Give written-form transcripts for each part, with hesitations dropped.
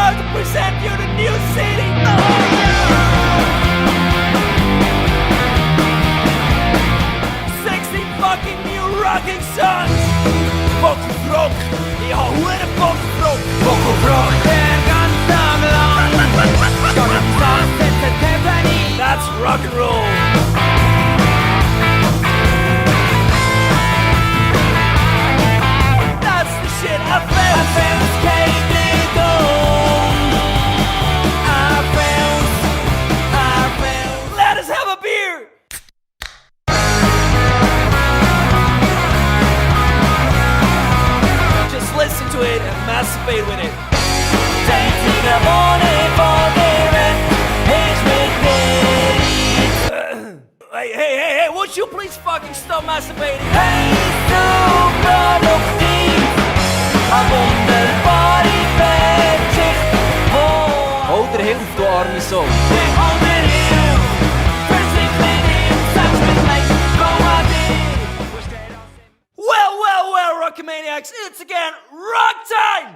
proud to present you the new city. Fucking new rocking sons. Bokkenbrok. Ja, hoe är det bokkenbrok? Bokkenbrok. That's rock and roll. That's the shit. I found. Let us have a beer. Listen to it and masturbate with it. Hey, would you please fucking stop masturbating? Hey, so produktiv. Hou er hiuf, du arme Sau. Well, Rockymaniacs, it's again rock time!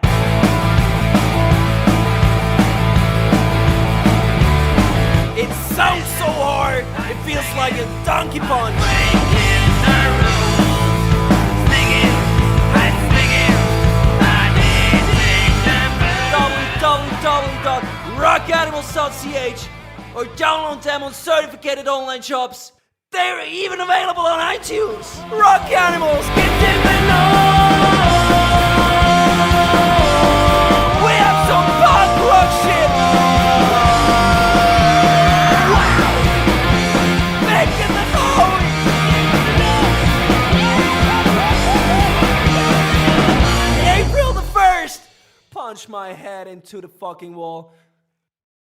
It sounds so hard, it feels like a donkey punch. www.rockanimals.ch or download them on certificated online shops. They're even available on iTunes. Rock Animals, get them along. We have some punk rock shit. Wow. Making the noise. April the 1st. Punch my head into the fucking wall.